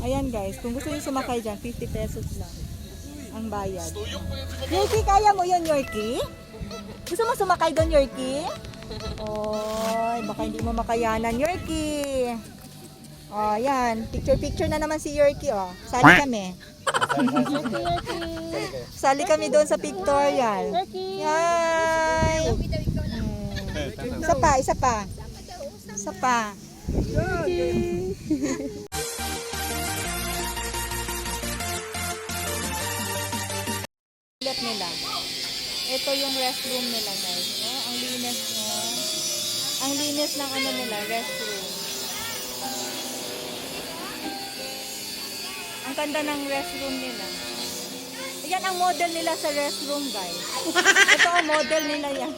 Ayan guys, kung gusto niyo sumakay dyan, 50 pesos lang ang bayad. Yorkie, kaya mo yun, Yorkie? Gusto mo sumakay doon, Yorkie? Oy, baka hindi mo makayanan, Yorkie. Oh, yan. Picture-picture na naman si Yorkie, oh. Sali kami. Sali kami doon sa pictorial. Yan. Isa pa, isa pa. Isa pa. Nila. Ito yung restroom nila, guys. Oh, ang linis, oh. Ang linis ng ano nila, restroom. Ang ganda ng restroom nila. Yan ang model nila sa restroom, guys. Ito ang model nila yan.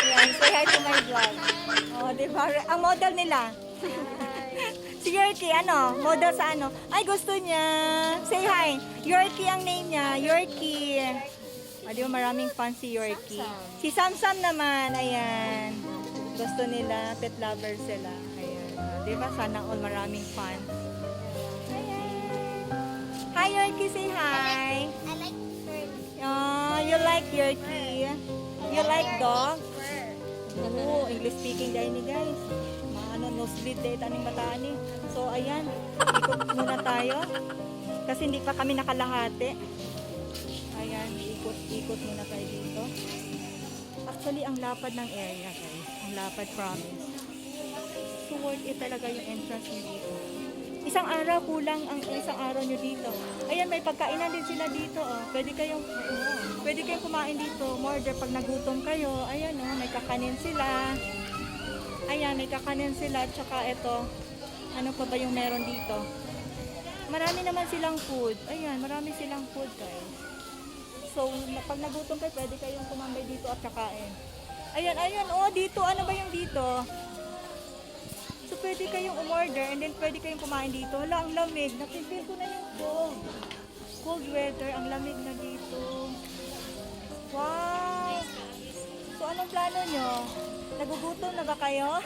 Yan, say hi to my vlog. Oh, diba? Ang model nila. Si Yorkie, ano? Model sa ano? Ay, gusto niya. Say hi. Yorkie ang name niya. Yorkie. Di ba maraming fans si Yorkie? Si Samsam naman. Ayan. Gusto nila. Pet lover sila. Ayan. Di ba? Sana all maraming fans. Ayan. Hi, Yorkie. Say hi. I like birds. Oh, you like Yorkie? You like dog? Oo, English speaking dahil ni guys. Nosebleed dahil taning matani. So, ayan. Ikot muna tayo. Kasi hindi pa kami nakalahati. Ayan, ikot muna tayo dito. Actually, ang lapad ng area, guys. Ang lapad, promise. So, worth it talaga yung entrance nyo dito. Isang araw, kulang ang isang araw nyo dito. Ayan, may pagkainan din sila dito. Oh. Pwede kayong kumain dito. More pag nagutom kayo. Ayan, oh, may kakanin sila. Ayan, may kakanin sila. Tsaka ito, ano pa ba yung meron dito? Marami naman silang food. Ayan, marami silang food, guys. So, pag nagutom kayo, pwede kayong kumambay dito at kakain. Ayan, ayan, oh, dito. Ano ba yung dito? So, pwede kayong umorder and then pwede kayong kumain dito. Hala, ang lamig. Napipil ko na yung cold. Cold weather. Ang lamig na dito. Wow! So, anong plano nyo? Nagugutom na ba kayo?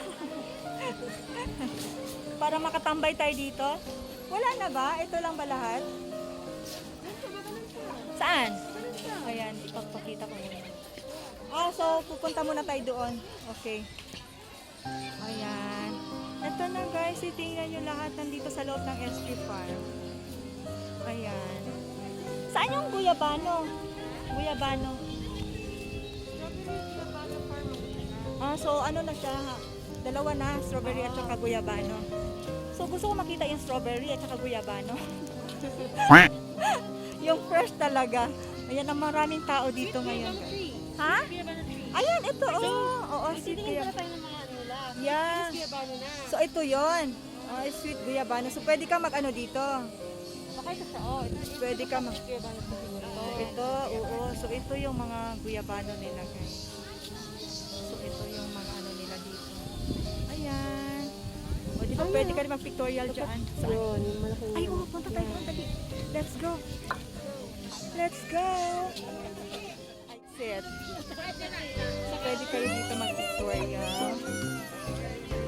Para makatambay tayo dito? Wala na ba? Ito lang ba lahat? Saan? Ayan, ipagpakita ko muna. So pupunta muna tayo doon. Okay. Ayan. Ito na guys, itingnan nyo lahat nandito sa loob ng SG Farm. Ayan. Saan yung guyabano? Guyabano. So ano na siya, dalawa na, strawberry at saka guyabano. So gusto ko makita yung strawberry at saka guyabano. Yung fresh talaga. Ayan, ang maraming tao dito ngayon. Ha? Ayan, ito, oo, sweet guyabano. Yeah. So ito yon. Sweet guyabano. So pwede ka mag-ano dito. Pwede ka mag ito, oo. So ito yung mga guyabano nila, guys. Ito yung mga ano nila dito. Ayan. O, di ba pwede ka rin mag-pictorial dyan? Saan? Ay, punta tayo. Let's go. Let's go. Sit. So, pwede kayo dito mag-pictorial.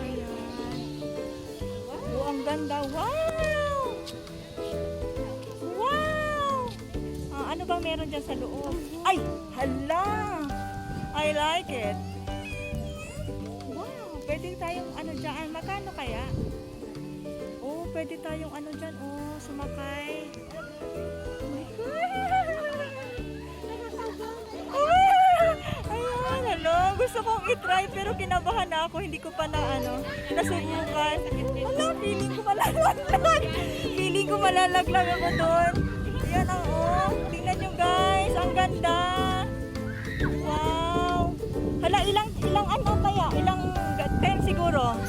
Ayan. Oh, ang ganda. Wow! Wow! Ano bang meron dyan sa loob? Ay! Hala! I like it. Pwede tayong ano dyan, magkano kaya? Oh, pwede tayong ano dyan, sumakay. Oh my God! Ayan, hello. Gusto kong itry pero kinabahan na ako, hindi ko pa nasubukan. Wala, feeling ko malalaglag. Feeling ko malalaglag ako doon. Ayan ang tingnan nyo guys, ang ganda. Wow. Hala, ilang ano kaya? Ilang 10 siguro.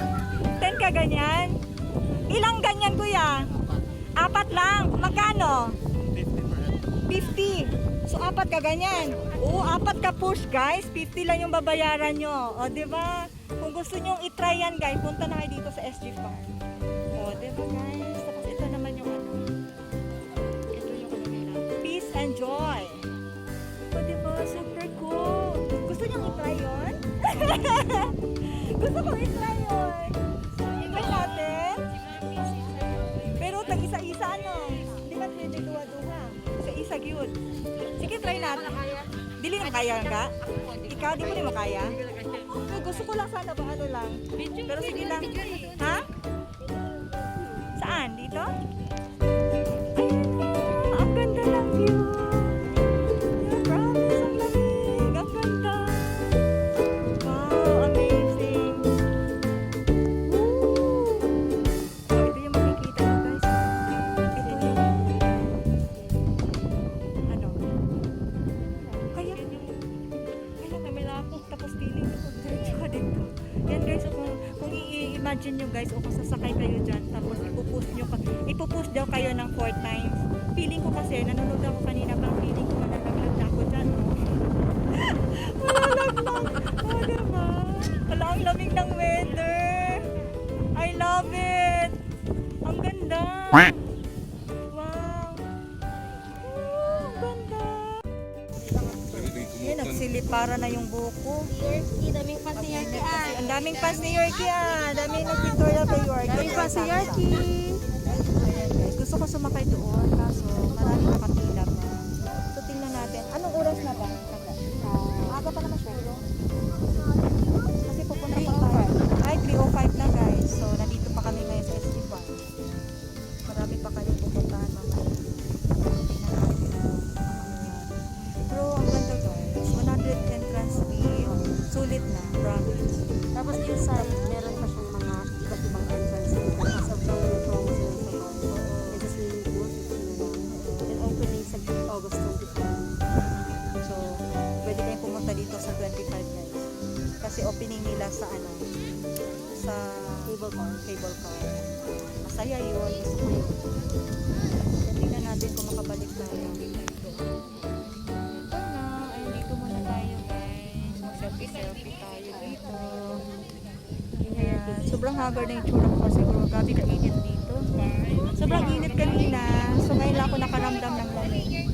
10 ka ganyan? Ilang ganyan kuya? 4 lang. Magkano? 50. So 4 ka ganyan. Oo, 4 ka push guys. 50 lang yung babayaran nyo. O diba? Kung gusto nyo i-try yan guys, punta na kayo dito sa SG Farm. O diba guys? Tapos ito naman yung ano. Ito yung ano nila. Peace and joy. O diba? Super cool. Gusto nyo i-try yun? Gusto ko i-try yun. Try natin. Pero tag isa-isa ano. Hindi man pwede duwa-duwa. Isa-isa gyud. Sige, try natin. Dili na kaya ka? Ikaw, di mo rin makaya? Gusto ko lang sana ba ano lang. Pero sige lang. Ha? Saan? Dito? Ayun, ang ganda ng view. Yeah, promise, ang lamig. Ang ganda. Wow, amazing. Woo! Oh, ito yung makikita mo guys. Ito yung ano? Kaya may lakot tapos feeling ko diretso ka dito. Yan guys, so kung i-imagine nyo guys, o kung sasakay kayo dyan, tapos ipupush daw kayo ng 4 times. Feeling ko kasi, nanonood ako kanina, parang feeling ko malalaglag na ako dyan. Malalaglag. Oh, diba? Wala, ang lamig ng weather. I love it. Ang ganda. Wow. Oh, ang ganda. Yan, nagsilipara na yung buko. Daming pa si Yorkie ah. Ang daming pass ni Yorkie ah. Daming nag-pictorial kay Yorkie. Daming pa si Yorkie. Ayan guys, gusto ko sumakay doon kaso marami nakapila pa. So tingnan natin. Anong oras na ba? Aga pa naman siya. Kasi pupunta pa tayo. Ay, 3:05 na guys. So nandito pa kami ngayon sa ST1. Marami pa kayo pupuntahan mamaya. Tingnan natin ang mangyayari. Pero ang ganda guys. 100 entrance fee. Sulit na. Promise. Tapos inside, meron pa siyang mga iba't ibang entrance because of the promo sila sa mall. There's a swimming pool, 15 na lang. And opening sa August 25. So, pwede kayong pumunta dito sa 25 guys. Kasi opening nila sa ano, sa cable car. Masaya yun. Gusto ko yun. Then, tingnan natin kung makabalik tayo. Ito na. Ay, dito muna tayo guys. Mag-selfie tayo dito. Ayan. Sobrang haggard na yung tsura ko kasi grabe ka init dito. Sobrang init kanina. So, ngayon lang ako nakaramdam ng lamig.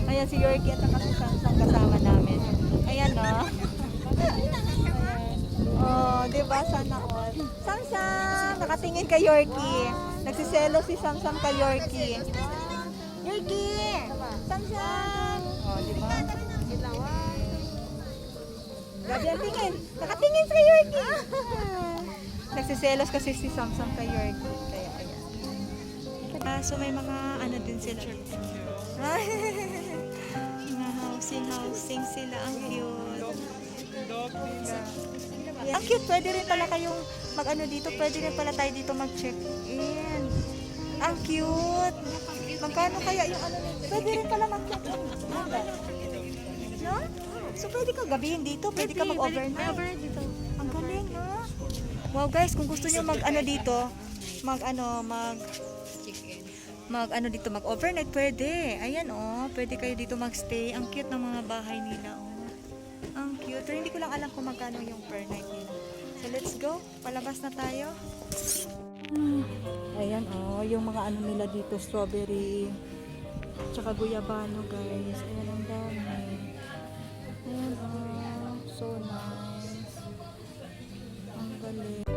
Ayan si Yorkie at saka si Samsung kasama namin. Ayan no. Ayan. Oh, diba? Sana all. Samsung! Nakatingin kay Yorkie. Nagsiselo si Samsung kay Yorkie. Yorkie! Samsung! Oh, diba? Grabe ang tingin. Nakatingin kay Yorkie. Nagsiselos kasi si Samsung kay Yorkie. Kaya ayan. So may mga ano din sila. Mga housing sila. Ang cute. Yeah. Ang cute. Pwede rin pala kayong mag-ano dito. Pwede rin pala tayo dito mag-check-in. Ang cute. Magkano kaya yung ano nito? Pwede rin pala mag-check-in. No? So pwede ka gabihin dito. Pwede ka mag-overnight. dito. Ang galing, no? Wow guys, kung gusto niyo mag-ano dito, mag-overnight, pwede. Ayan oh, pwede kayo dito magstay. Ang cute ng mga bahay nila oh. Ang cute. Pero hindi ko lang alam kung magkano yung per night nila. So let's go. Palabas na tayo. Ayan oh, yung mga ano nila dito, strawberry, tsaka guyabano guys. Ayan ang dami. Ayan oh, so nice. Ang galing.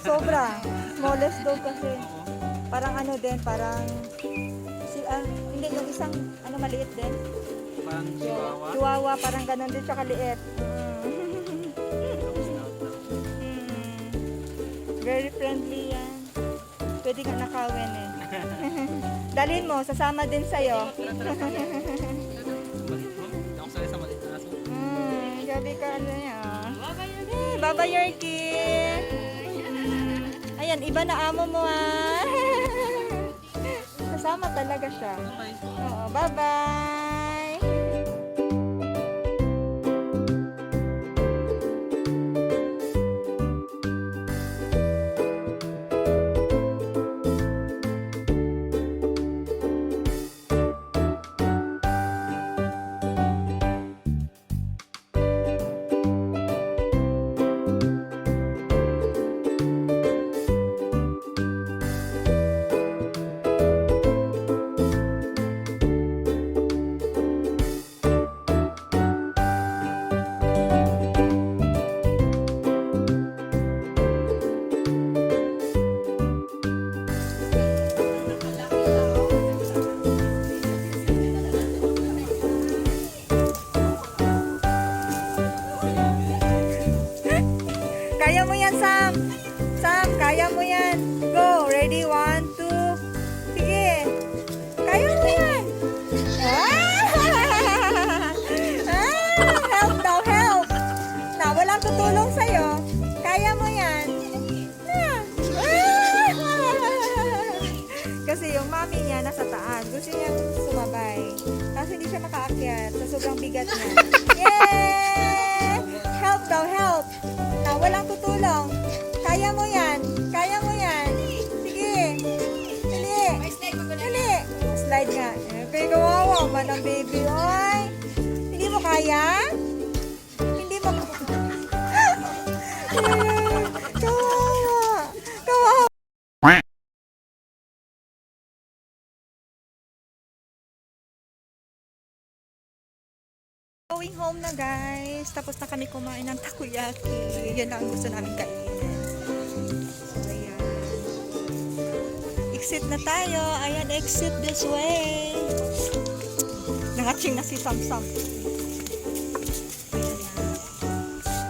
Sobra. Smallest daw kasi. Parang ano din, parang hindi, yung isang ano maliit din. Parang chihuahua. Chihuahua, parang ganun din siya kaliit. Very friendly yan. Pwede ka nakawin eh. Dalhin mo, sasama din sa'yo. Ako sa'yo sa maliit na aso. Gabi ka ano niya. Bye-bye Yorkie. Ayan, iba na amo mo ah. Kasama talaga siya. Oo, bye-bye. yan, Sam. Sam, kaya mo yan. Go. Ready? 1, 2. Sige. Kaya mo yan. Help daw, help. Na, walang tutulong sa'yo. Kaya mo yan. Kasi yung mami niya nasa taas. Gusto niya sumabay. Kasi hindi siya makaakyat sa sobrang bigat niya. Yay! Help daw, help. Na, walang tutulong. Kaya mo yan. Kaya mo yan. Sige. Dali. Dali. Slide nga. Kaya kawawa man ang baby. Oy. Hindi mo kaya? Hindi mo kawawa. Kawawa. Going home na guys. Tapos na kami kumain ng takoyaki. Yan ang gusto namin kainin. So, ayan. Exit na tayo. Ayan, exit this way. Nangatching na si Sam-Sam. Ayan na.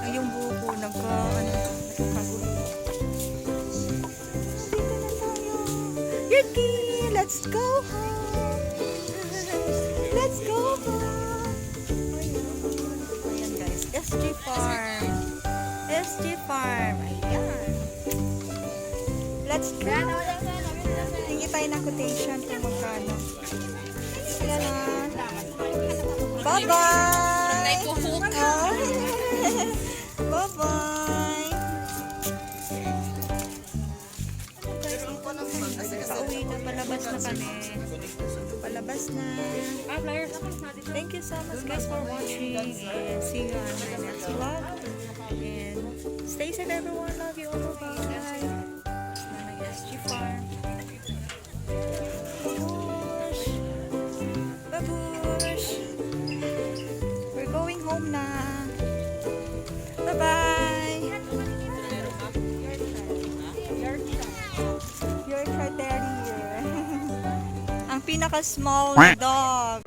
Ay, yung buko nagkakagulo. Dito na tayo. Yuki, let's go home. Let's go home. Ayan guys, SG Farm. SG Farm. Ayan. Let's go. Hingi tayo ng quotation kung magkano. Ayan na. Bye-bye. Oh. Bye-bye. Pauwi na. Palabas na kami. Palabas na. Thank you so much guys for watching and see you on my next vlog. And stay safe everyone. Love you all. Bye. Mama SG Farm. Babush. Babush. We're going home na. Bye-bye. Yorkshire Terrier. Ang pinaka-small na dog.